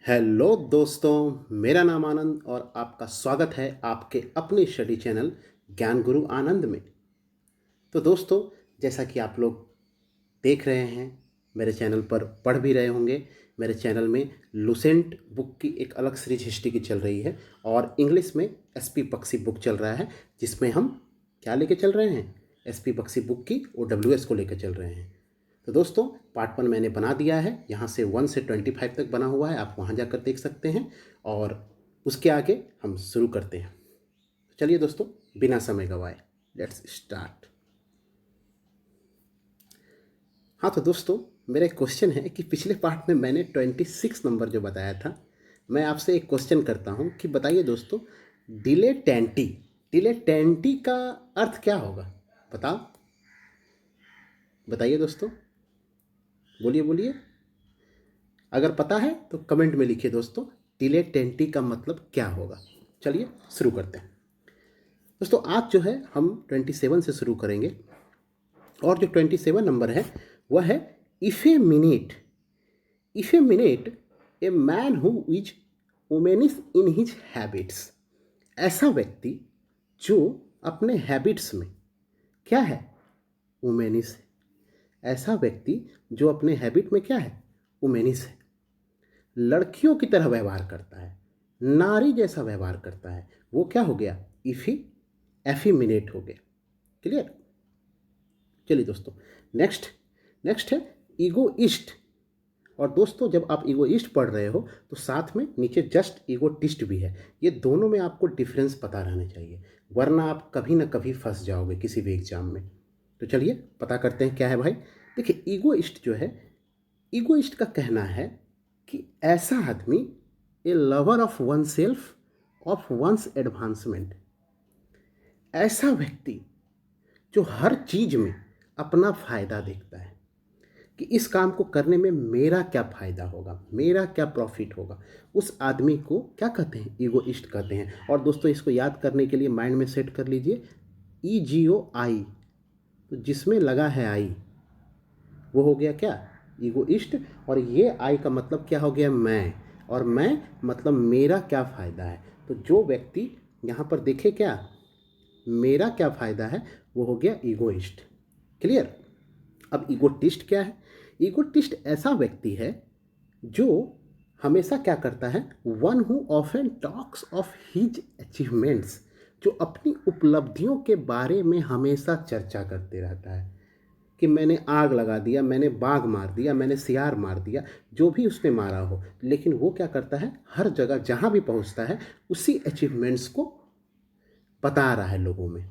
Hello दोस्तों, मेरा नाम आनंद और आपका स्वागत है आपके अपने स्टडी चैनल ज्ञान गुरु आनंद में। तो दोस्तों, जैसा कि आप लोग देख रहे हैं, मेरे चैनल पर पढ़ भी रहे होंगे, मेरे चैनल में लुसेंट बुक की एक अलग सीरीज हिस्ट्री की चल रही है और इंग्लिश में एसपी बख्शी बुक चल रहा है, जिसमें हम क्या लेके चल रहे हैं, एसपी बख्शी बुक की OWS को लेकर चल रहे हैं। तो दोस्तों, पार्ट 1 मैंने बना दिया है, यहाँ से 1 से 25 तक बना हुआ है, आप वहाँ जाकर देख सकते हैं और उसके आगे हम शुरू करते हैं। चलिए दोस्तों, बिना समय गवाए लेट्स स्टार्ट। हाँ तो दोस्तों, मेरा एक क्वेश्चन है कि पिछले पार्ट में मैंने 26 नंबर जो बताया था, मैं आपसे एक क्वेश्चन करता हूँ कि बताइए दोस्तों, डिलेटेंटी डिलेटेंटी का अर्थ क्या होगा? बताओ, बताइए दोस्तों, बोलिए बोलिए। अगर पता है तो कमेंट में लिखिए दोस्तों, डिलेटेंटी का मतलब क्या होगा। चलिए शुरू करते हैं दोस्तों। आज जो है हम 27 से शुरू करेंगे और जो 27 नंबर है वह है effeminate. Effeminate, a man who is womanish in his habits. ऐसा व्यक्ति जो अपने हैबिट्स में क्या है, वुमेनिश है। ऐसा व्यक्ति जो अपने हैबिट में क्या है, वुमेनिश है, लड़कियों की तरह व्यवहार करता है, नारी जैसा व्यवहार करता है, वो क्या हो गया, एफिमिनेट हो गया। क्लियर? चलिए दोस्तों, नेक्स्ट नेक्स्ट है ईगोइस्ट। और दोस्तों, जब आप ईगोइस्ट पढ़ रहे हो तो साथ में नीचे जस्ट ईगोटिस्ट भी है। ये दोनों में आपको डिफरेंस पता रहना चाहिए, वरना आप कभी ना कभी फंस जाओगे किसी भी एग्जाम में। तो चलिए पता करते हैं क्या है भाई। देखिए, ईगोइस्ट जो है, ईगोइस्ट का कहना है कि ऐसा आदमी, a lover of oneself, of one's advancement. ऐसा व्यक्ति जो हर चीज में अपना फायदा देखता है कि इस काम को करने में मेरा क्या फायदा होगा, मेरा क्या प्रॉफिट होगा, उस आदमी को क्या कहते हैं, ईगोइस्ट कहते हैं। और दोस्तों, इसको याद करने के लिए माइंड में सेट कर लीजिए, EGOI, तो जिसमें लगा है आई वो हो गया क्या, ईगोइस्ट। और ये आई का मतलब क्या हो गया, मैं, और मैं मतलब मेरा क्या फ़ायदा है। तो जो व्यक्ति यहाँ पर देखे क्या, मेरा क्या फ़ायदा है, वो हो गया ईगोइस्ट। क्लियर? अब ईगोटिस्ट क्या है? ईगोटिस्ट ऐसा व्यक्ति है जो हमेशा क्या करता है, one who often talks of his achievements, जो अपनी उपलब्धियों के बारे में हमेशा चर्चा करते रहता है कि मैंने आग लगा दिया, मैंने बाघ मार दिया, मैंने सियार मार दिया, जो भी उसने मारा हो। लेकिन वो क्या करता है, हर जगह जहाँ भी पहुँचता है उसी अचीवमेंट्स को बता रहा है लोगों में।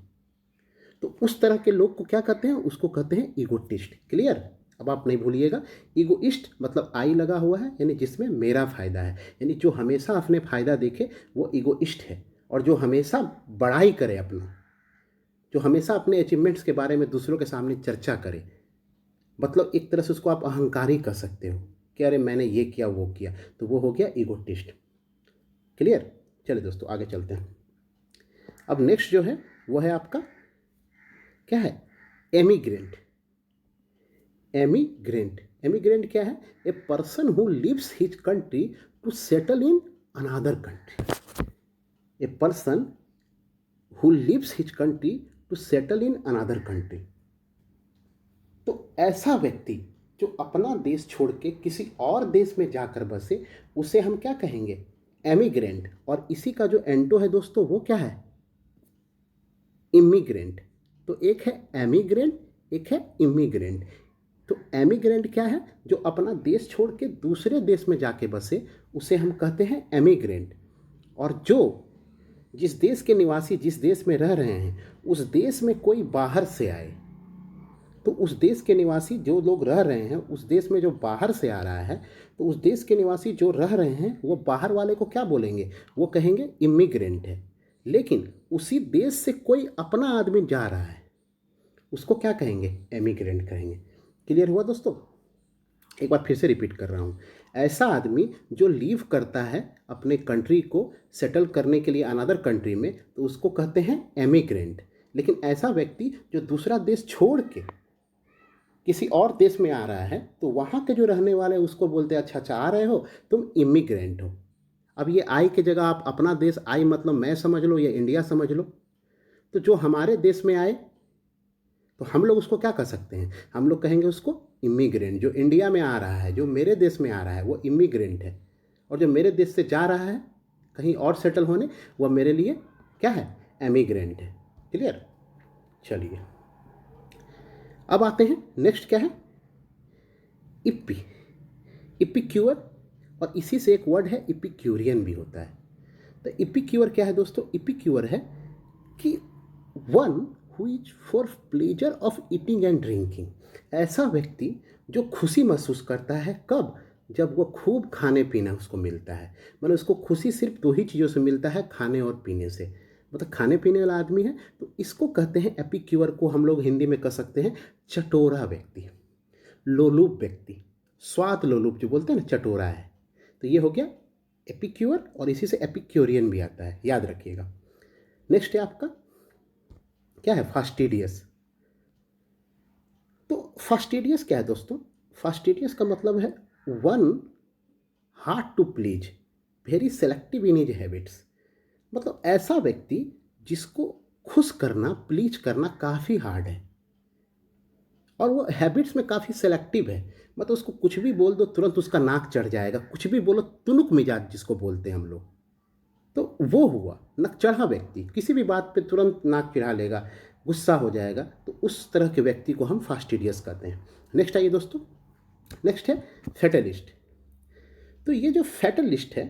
तो उस तरह के लोग को क्या कहते हैं, उसको कहते हैं ईगोटिस्ट। क्लियर? अब आप नहीं भूलिएगा, ईगोइस्ट मतलब आई लगा हुआ है, यानी जिसमें मेरा फायदा है, यानी जो हमेशा अपने फायदा देखे वो ईगोइस्ट है। और जो हमेशा बड़ाई करे अपना, जो हमेशा अपने अचीवमेंट्स के बारे में दूसरों के सामने चर्चा करे, मतलब एक तरह से उसको आप अहंकारी कह सकते हो कि अरे मैंने ये किया वो किया, तो वो हो गया ईगोटिस्ट। क्लियर? चलिए दोस्तों, आगे चलते हैं। अब नेक्स्ट जो है वो है आपका क्या है, एमिग्रेंट। एमिग्रेंट, एमिग्रेंट क्या है, a person who lives his country to settle in another country. A person who lives his country to settle in another country. तो ऐसा व्यक्ति जो अपना देश छोड़ के किसी और देश में जाकर बसे, उसे हम क्या कहेंगे, एमिग्रेंट। और इसी का जो एंटो है दोस्तों, वो क्या है, इमिग्रेंट। तो एक है एमिग्रेंट, एक है इमिग्रेंट। तो एमिग्रेंट क्या है, जो अपना देश छोड़ के दूसरे देश में जाके बसे, उसे हम कहते हैं एमिग्रेंट। और जो जिस देश के निवासी जिस देश में रह रहे हैं, उस देश में कोई बाहर से आए, तो उस देश के निवासी जो लोग रह रहे हैं, उस देश में जो बाहर से आ रहा है, तो उस देश के निवासी जो रह रहे हैं वो बाहर वाले को क्या बोलेंगे, वो कहेंगे इमिग्रेंट है। लेकिन उसी देश से कोई अपना आदमी जा रहा है, उसको क्या कहेंगे, एमिग्रेंट कहेंगे। क्लियर हुआ दोस्तों? एक बार फिर से रिपीट कर रहा हूँ, ऐसा आदमी जो लीव करता है अपने कंट्री को सेटल करने के लिए अनदर कंट्री में, तो उसको कहते हैं एमिग्रेंट। लेकिन ऐसा व्यक्ति जो दूसरा देश छोड़ के किसी और देश में आ रहा है तो वहाँ के जो रहने वाले उसको बोलते हैं अच्छा अच्छा आ रहे हो, तुम इमिग्रेंट हो। अब ये आई की जगह आप अपना देश, आई मतलब मैं समझ लो या इंडिया समझ लो। तो जो हमारे देश में आए तो हम लोग उसको क्या कर सकते हैं, हम लोग कहेंगे उसको इमिग्रेंट। जो इंडिया में आ रहा है, जो मेरे देश में आ रहा है वो इमिग्रेंट है, और जो मेरे देश से जा रहा है कहीं और सेटल होने, वह मेरे लिए क्या है, एमिग्रेंट है। क्लियर। चलिए अब आते हैं, नेक्स्ट क्या है, इप्पी, इपिक्यूअर, और इसी से एक वर्ड है इपिक्यूरियन भी होता है। तो इपिक्यूअर क्या है दोस्तों, इपिक्यूअर है कि one who is for pleasure of eating and drinking. ऐसा व्यक्ति जो खुशी महसूस करता है, कब, जब वो खूब खाने पीना उसको मिलता है। मतलब उसको खुशी सिर्फ दो ही चीज़ों से मिलता है, खाने और पीने से। मतलब खाने पीने वाला आदमी है तो इसको कहते हैं एपिक्यूअर। को हम लोग हिंदी में कह सकते हैं चटोरा व्यक्ति, लोलुप व्यक्ति, स्वाद लोलुप जो बोलते हैं ना, चटोरा है। तो ये हो गया एपिक्यूअर, और इसी से एपिक्यूरियन भी आता है, याद रखिएगा। नेक्स्ट है आपका क्या है, फास्टिडियस। तो फास्टिडियस क्या है दोस्तों, फास्टिडियस का मतलब है one hard to please, very selective in his habits. मतलब ऐसा व्यक्ति जिसको खुश करना, प्लीज करना काफ़ी हार्ड है, और वो हैबिट्स में काफ़ी सेलेक्टिव है। मतलब उसको कुछ भी बोल दो तुरंत उसका नाक चढ़ जाएगा, कुछ भी बोलो तुनुक मिजाज जिसको बोलते हैं हम लोग। तो वो हुआ नक चढ़ा व्यक्ति, किसी भी बात पे तुरंत नाक चढ़ा लेगा, गुस्सा हो जाएगा। तो उस तरह के व्यक्ति को हम फास्टिडियस कहते हैं। नेक्स्ट आइए दोस्तों, नेक्स्ट है फैटलिस्ट। तो ये जो फैटलिस्ट है,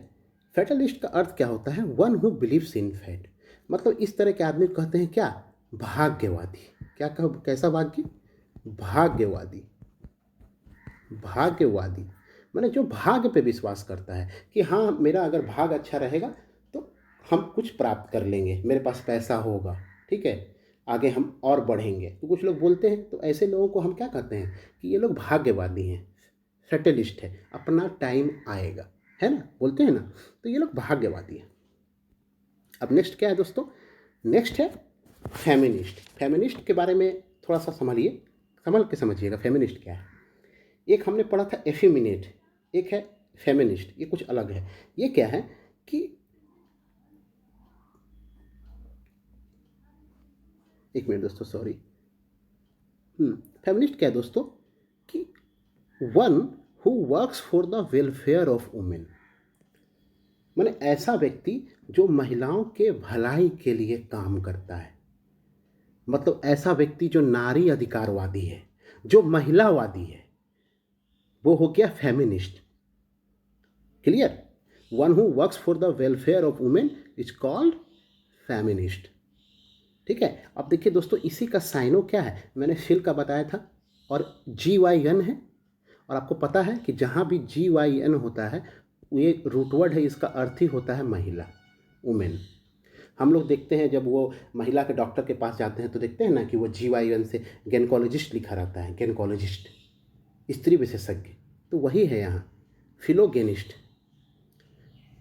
फैटलिस्ट का अर्थ क्या होता है, one who believes in fat. मतलब इस तरह के आदमी को कहते हैं क्या, भाग्यवादी। क्या कह, कैसा भाग्य, भाग्यवादी, भाग्यवादी। मैंने जो भाग्य पे विश्वास करता है कि हाँ मेरा अगर भाग्य अच्छा रहेगा तो हम कुछ प्राप्त कर लेंगे, मेरे पास पैसा होगा, ठीक है, आगे हम और बढ़ेंगे। तो कुछ लोग बोलते हैं, तो ऐसे लोगों को हम क्या कहते हैं कि ये लोग भाग्यवादी हैं, फैटलिस्ट है, अपना टाइम आएगा, है ना, बोलते हैं ना। तो ये लोग भाग्यवादी हैं। अब नेक्स्ट क्या है दोस्तों, नेक्स्ट है फेमिनिस्ट। फेमिनिस्ट के बारे में थोड़ा सा संभलिए, संभल के समझिएगा फेमिनिस्ट क्या है। एक हमने पढ़ा था एफिमिनेट, एक है फेमिनिस्ट, ये कुछ अलग है। ये क्या है कि एक मिनट दोस्तों, सॉरी। फेमिनिस्ट क्या है दोस्तों कि one who works for the welfare of women. माने ऐसा व्यक्ति जो महिलाओं के भलाई के लिए काम करता है। मतलब ऐसा व्यक्ति जो नारी अधिकारवादी है, जो महिलावादी है, वो हो गया feminist. Clear. One who works for the welfare of women is called feminist. ठीक है। अब देखिए दोस्तों, इसी का साइनो क्या है, मैंने फिल का बताया था, और GYN है। और आपको पता है कि जहाँ भी GYN होता है ये रूटवर्ड है, इसका अर्थ ही होता है महिला, वुमेन। हम लोग देखते हैं जब वो महिला के डॉक्टर के पास जाते हैं तो देखते हैं ना कि वो GYN से गैनकोलॉजिस्ट लिखा रहता है, गैनकोलॉजिस्ट, स्त्री विशेषज्ञ। तो वही है यहाँ फिलोगेनिस्ट।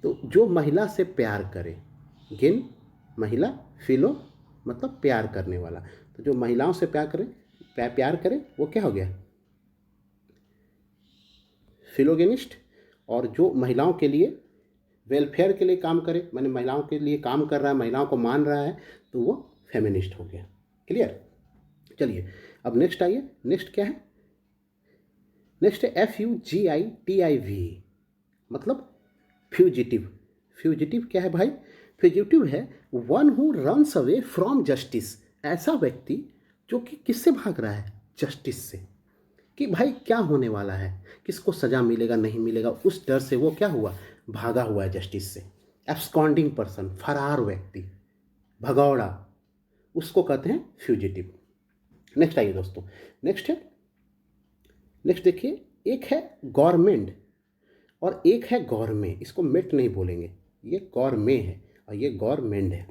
तो जो महिला से प्यार करे, गेन महिला, फिलो मतलब प्यार करने वाला। तो जो महिलाओं से प्यार करे, प्यार करे वो क्या हो गया, फिलोगेनिस्ट। और जो महिलाओं के लिए वेलफेयर के लिए काम करे, माने महिलाओं के लिए काम कर रहा है, महिलाओं को मान रहा है, तो वो फेमिनिस्ट हो गया। क्लियर। चलिए अब नेक्स्ट आइए, नेक्स्ट क्या है, नेक्स्ट है FUGITIV, मतलब फ्यूजिटिव। फ्यूजिटिव क्या है भाई, फ्यूजिटिव है one who runs away from justice. ऐसा व्यक्ति जो कि किससे भाग रहा है, जस्टिस से, कि भाई क्या होने वाला है, किसको सज़ा मिलेगा नहीं मिलेगा, उस डर से वो क्या हुआ, भागा हुआ है जस्टिस से। एब्सकॉन्डिंग पर्सन, फरार व्यक्ति, भगौड़ा, उसको कहते हैं फ्यूजिटिव। नेक्स्ट आइए दोस्तों, नेक्स्ट है, नेक्स्ट देखिए, एक है गवर्नमेंट और एक है गौरमे। इसको मेट नहीं बोलेंगे, ये गौरमे है और ये गवर्नमेंट है।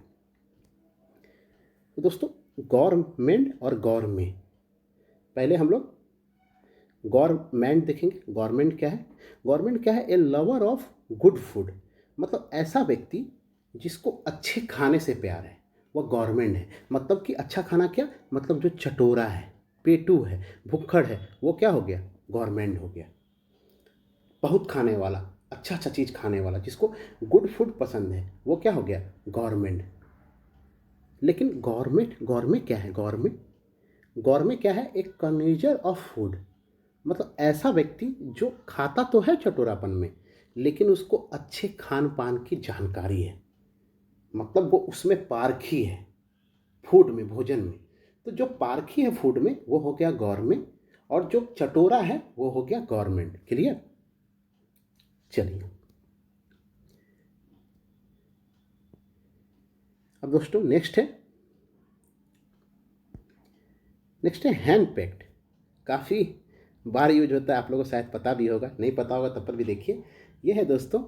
तो दोस्तों गवर्नमेंट और गौरमे, पहले हम लोग गवर्नमेंट देखेंगे। गवर्नमेंट क्या है, गवर्नमेंट क्या है, ए लवर ऑफ गुड फूड। मतलब ऐसा व्यक्ति जिसको अच्छे खाने से प्यार है, वह गवर्नमेंट है। मतलब कि अच्छा खाना क्या, मतलब जो चटोरा है, पेटू है, भुक्खड़ है, वो क्या हो गया? गवर्नमेंट हो गया। बहुत खाने वाला, अच्छा अच्छा चीज़ खाने वाला, जिसको गुड फूड पसंद है, वो क्या हो गया? गवर्नमेंट। लेकिन गवर्नमेंट, गवर्नमेंट क्या है? गवर्नमेंट, गवर्नमेंट क्या है? एक कंज्यूमर ऑफ फूड, मतलब ऐसा व्यक्ति जो खाता तो है चटोरापन में, लेकिन उसको अच्छे खान पान की जानकारी है, मतलब वो उसमें पारखी है फूड में, भोजन में। तो जो पारखी है फूड में वो हो गया गवर्नमेंट, और जो चटोरा है वो हो गया गवर्नमेंट। क्लियर? चलिए अब दोस्तों नेक्स्ट है हैंड पैक्ड। काफ़ी बार यूज होता है, आप लोगों को शायद पता भी होगा, नहीं पता होगा तब पर भी देखिए। ये है दोस्तों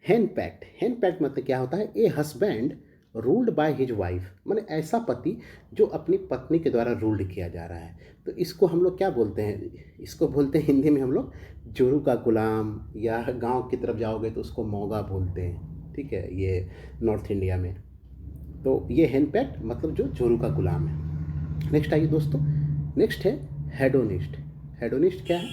हैंड पैक्ड। हैंड पैक्ड मतलब क्या होता है? A husband ruled by his wife, माने ऐसा पति जो अपनी पत्नी के द्वारा रूल्ड किया जा रहा है। तो इसको हम लोग क्या बोलते हैं? इसको बोलते हैं हिंदी में हम लोग जोरू का गुलाम, या गांव की तरफ जाओगे तो उसको मौगा बोलते हैं। ठीक है, ये नॉर्थ इंडिया में। तो ये हैंड पैक्ड मतलब जो जोरू का गुलाम है। नेक्स्ट आइए दोस्तों, नेक्स्ट है हेडोनिस्ट। हेडोनिस्ट क्या है?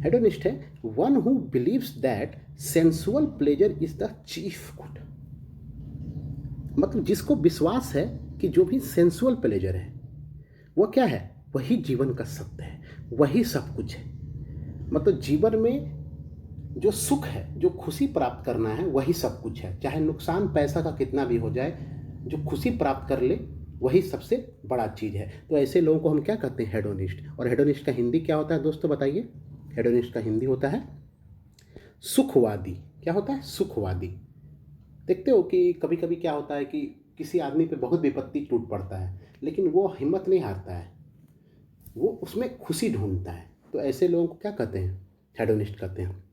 हेडोनिस्ट है one who believes that sensual pleasure is the chief good, मतलब जिसको विश्वास है कि जो भी सेंसुअल प्लेजर है वो क्या है? वही जीवन का सत्य है, वही सब कुछ है। मतलब जीवन में जो सुख है, जो खुशी प्राप्त करना है, वही सब कुछ है। चाहे नुकसान पैसा का कितना भी हो जाए, जो खुशी प्राप्त कर ले वही सबसे बड़ा चीज़ है। तो ऐसे लोगों को हम क्या कहते हैं? हेडोनिस्ट। और हेडोनिस्ट का हिंदी क्या होता है दोस्तों, बताइए? हेडोनिस्ट का हिंदी होता है सुखवादी। क्या होता है? सुखवादी। देखते हो कि कभी कभी क्या होता है कि किसी आदमी पे बहुत विपत्ति टूट पड़ता है, लेकिन वो हिम्मत नहीं हारता है, वो उसमें खुशी ढूंढता है। तो ऐसे लोगों को क्या कहते हैं? हेडोनिस्ट कहते हैं।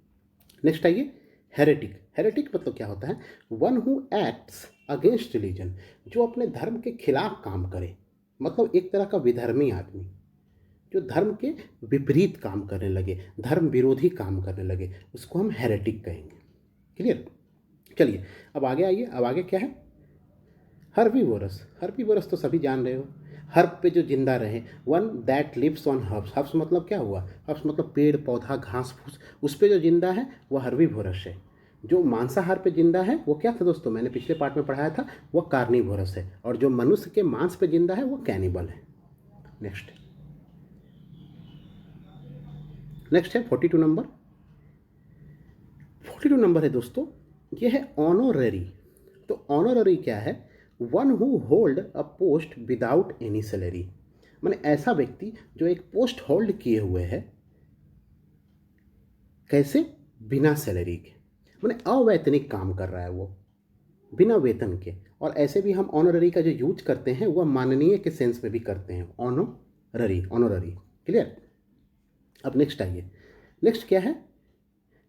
नेक्स्ट आइए हेरेटिक। हेरेटिक मतलब क्या होता है? One who acts against religion, जो अपने धर्म के खिलाफ काम करे, मतलब एक तरह का विधर्मी आदमी, जो धर्म के विपरीत काम करने लगे, धर्म विरोधी काम करने लगे, उसको हम हेरेटिक कहेंगे। क्लियर? चलिए अब आगे आइए। अब आगे क्या है? हर्बीवोरस। हर्बीवोरस तो सभी जान रहे हो, हर्ब पे जो जिंदा रहे, one that lives on herbs. Herbs मतलब क्या हुआ? हर्ब्स मतलब पेड़ पौधा घास फूस, उस पे जो जिंदा है वो हर्बीवोरस है। जो मांसाहार पे जिंदा है वो क्या था दोस्तों? मैंने पिछले पार्ट में पढ़ाया था, वो कार्निवोरस है। और जो मनुष्य के मांस पे जिंदा है वो कैनिबल है। नेक्स्ट नेक्स्ट है 42 नंबर। 42 नंबर है दोस्तों, ये है ऑनोररी। तो ऑनोररी क्या है? One who hold a post without any salary, माने ऐसा व्यक्ति जो एक पोस्ट होल्ड किए हुए है, कैसे? बिना सैलरी के, माने अवैतनिक काम कर रहा है वो, बिना वेतन के। और ऐसे भी हम ऑनोररी का जो यूज करते हैं वह माननीय के सेंस में भी करते हैं, ऑनोररी, ऑनोररी। क्लियर? अब नेक्स्ट आइए। नेक्स्ट क्या है?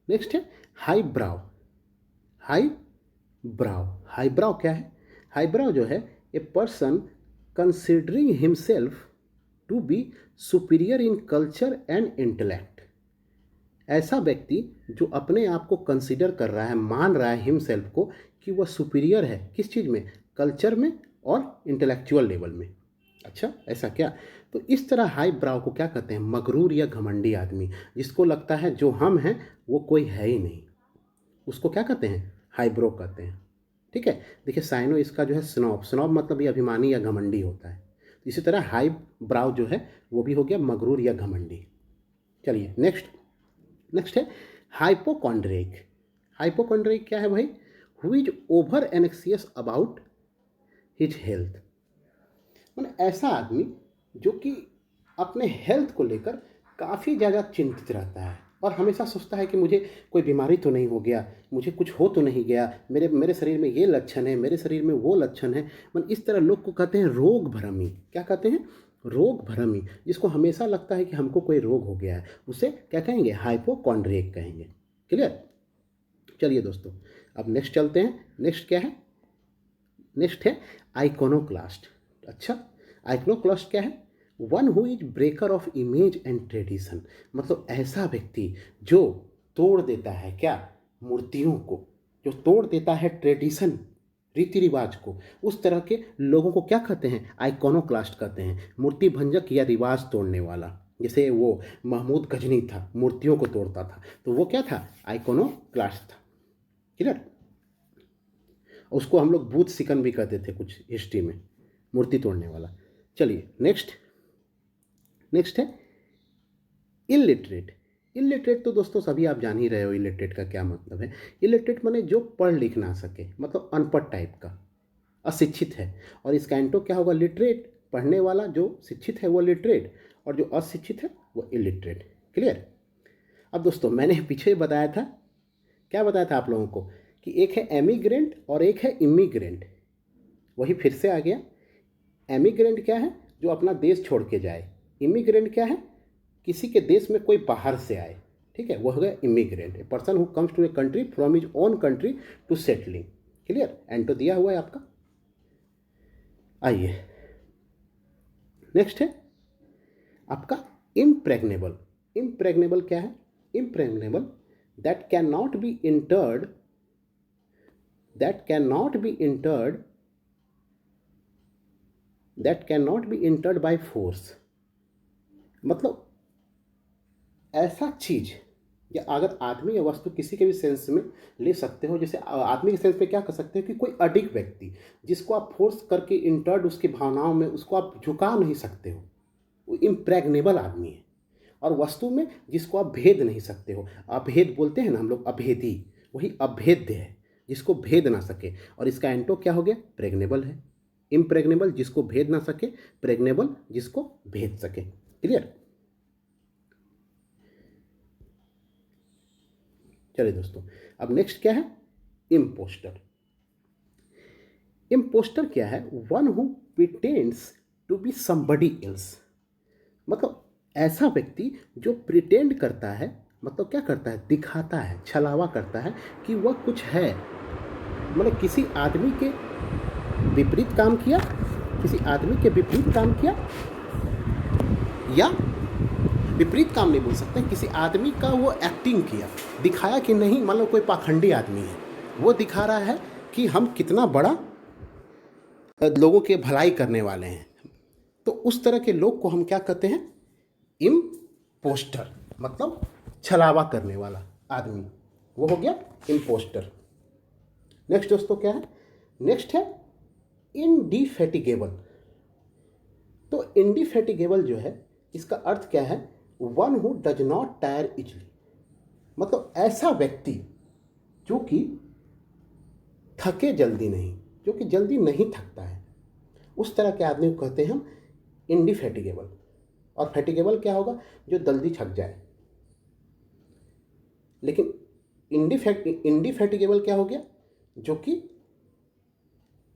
नेक्स्ट है highbrow. Highbrow. Highbrow क्या है? हाई ब्राउ जो है, a person considering himself to be superior in culture and intellect. ऐसा व्यक्ति जो अपने आप को कंसिडर कर रहा है, मान रहा है हिमसेल्फ को कि वह सुपीरियर है, किस चीज़ में? कल्चर में और इंटेलेक्चुअल लेवल में। अच्छा, ऐसा क्या? तो इस तरह हाई ब्राउ को क्या कहते हैं? मगरूर या घमंडी आदमी, जिसको लगता है जो हम हैं वो कोई है ही नहीं, उसको क्या कहते हैं? हाई ब्रो कहते हैं। ठीक है, देखिए साइनो इसका जो है स्नॉब। स्नॉब मतलब ये अभिमानी या घमंडी होता है। इसी तरह हाई ब्राउ जो है वो भी हो गया मगरूर या घमंडी। चलिए नेक्स्ट है हाइपोकॉन्ड्रिक। हाइपोकॉन्ड्रिक क्या है भाई? Who is over एनेक्सियस about his health, मैंने ऐसा आदमी जो कि अपने हेल्थ को लेकर काफ़ी ज़्यादा चिंतित रहता है और हमेशा सोचता है कि मुझे कोई बीमारी तो नहीं हो गया, मुझे कुछ हो तो नहीं गया, मेरे मेरे शरीर में ये लक्षण है, मेरे शरीर में वो लक्षण है। मतलब इस तरह लोग को कहते हैं रोग भ्रमी। क्या कहते हैं? रोग भ्रमी। जिसको हमेशा लगता है कि हमको कोई रोग हो गया है, उसे क्या कहेंगे? हाइपोकॉन्ड्रियक कहेंगे। क्लियर? चलिए दोस्तों अब नेक्स्ट चलते हैं। नेक्स्ट क्या है? नेक्स्ट है आइकोनोक्लास्ट। अच्छा, आइकोनोक्लास्ट क्या है? One who is breaker of image and tradition, मतलब ऐसा व्यक्ति जो तोड़ देता है क्या? मूर्तियों को, जो तोड़ देता है ट्रेडिशन, रीति रिवाज को, उस तरह के लोगों को क्या कहते हैं? आइकोनोक्लास्ट कहते हैं, मूर्ति भंजक या रिवाज तोड़ने वाला। जैसे वो महमूद गजनी था, मूर्तियों को तोड़ता था, तो वो क्या था? आइकोनोक्लास्ट था। क्लियर? उसको हम लोग बूथ सिकन भी कहते थे कुछ हिस्ट्री में, मूर्ति तोड़ने वाला। चलिए नेक्स्ट है इलिटरेट। इलिटरेट तो दोस्तों सभी आप जान ही रहे हो इलिटरेट का क्या मतलब है। इलिटरेट माने जो पढ़ लिख ना सके, मतलब अनपढ़ टाइप का, अशिक्षित है। और इसका एंटो क्या होगा? लिटरेट। पढ़ने वाला जो शिक्षित है वो लिटरेट, और जो अशिक्षित है वो इलिटरेट। क्लियर? अब दोस्तों मैंने पीछे बताया था, क्या बताया था आप लोगों को, कि एक है एमिग्रेंट और एक है इमिग्रेंट। वही फिर से आ गया। एमिग्रेंट क्या है? जो अपना देश छोड़ के जाए। इमिग्रेंट क्या है? किसी के देश में कोई बाहर से आए। ठीक है, वो हो गया immigrant, a person who comes to a country from his own country to settling. Clear? एंटो दिया हुआ है आपका। आइए नेक्स्ट है आपका इम्प्रेग्नेबल। इम्प्रेग्नेबल क्या है? Impregnable that can not be entered, that can not be entered, that can not be entered by force. मतलब ऐसा चीज, या अगर आदमी या वस्तु किसी के भी सेंस में ले सकते हो, जैसे आदमी के सेंस में क्या कर सकते हो कि कोई अडिग व्यक्ति जिसको आप फोर्स करके इंटर्ड उसकी भावनाओं में उसको आप झुका नहीं सकते हो, वो इम्प्रेग्नेबल आदमी है। और वस्तु में जिसको आप भेद नहीं सकते हो, अभेद बोलते हैं ना हम लोग, अभेदी, वही अभेद्य है, जिसको भेद ना सके। और इसका एंटो क्या हो गया? प्रेग्नेबल है। इम्प्रेग्नेबल जिसको भेद ना सके, प्रेग्नेबल जिसको भेद सके। क्लियर? चलिए दोस्तों, अब नेक्स्ट क्या है? इम्पोस्टर। इम्पोस्टर क्या है? One who pretends to be somebody else. मतलब ऐसा व्यक्ति जो प्रिटेंड करता है, मतलब क्या करता है? दिखाता है, छलावा करता है कि वह कुछ है। मतलब किसी आदमी के विपरीत काम किया, किसी आदमी के विपरीत काम किया, या विपरीत काम नहीं बोल सकते, किसी आदमी का वो एक्टिंग किया, दिखाया कि नहीं, मान लो कोई पाखंडी आदमी है, वो दिखा रहा है कि हम कितना बड़ा लोगों के भलाई करने वाले हैं। तो उस तरह के लोग को हम क्या कहते हैं? इम्पोस्टर, मतलब छलावा करने वाला आदमी, वो हो गया इम्पोस्टर। नेक्स्ट दोस्तों क्या है? नेक्स्ट है इंडिफेटिगेबल। तो इंडिफेटिगेबल जो है, इसका अर्थ क्या है? One who does not tyre easily. मतलब ऐसा व्यक्ति जो कि थके जल्दी नहीं, जो कि जल्दी नहीं थकता है, उस तरह के आदमी को कहते हैं हम इंडिफेटिगेबल। और फैटिगेबल क्या होगा? जो जल्दी थक जाए। लेकिन इंडिफेटिगेबल क्या हो गया? जो कि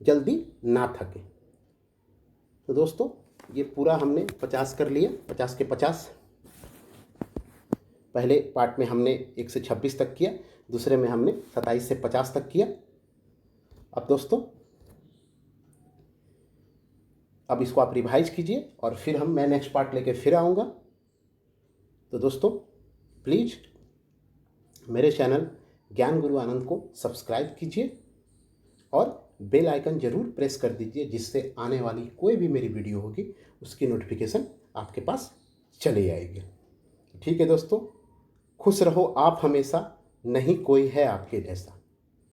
जल्दी ना थके। तो दोस्तों ये पूरा हमने 50 कर लिया, 50 के 50। पहले पार्ट में हमने 1 से 26 तक किया, दूसरे में हमने 27 से 50 तक किया। अब दोस्तों अब इसको आप रिवाइज कीजिए, और फिर मैं नेक्स्ट पार्ट लेके फिर आऊँगा। तो दोस्तों प्लीज़ मेरे चैनल ज्ञान गुरु आनंद को सब्सक्राइब कीजिए और बेल आइकन ज़रूर प्रेस कर दीजिए, जिससे आने वाली कोई भी मेरी वीडियो होगी उसकी नोटिफिकेशन आपके पास चली आएगी। ठीक है दोस्तों, खुश रहो आप हमेशा, नहीं कोई है आपके जैसा।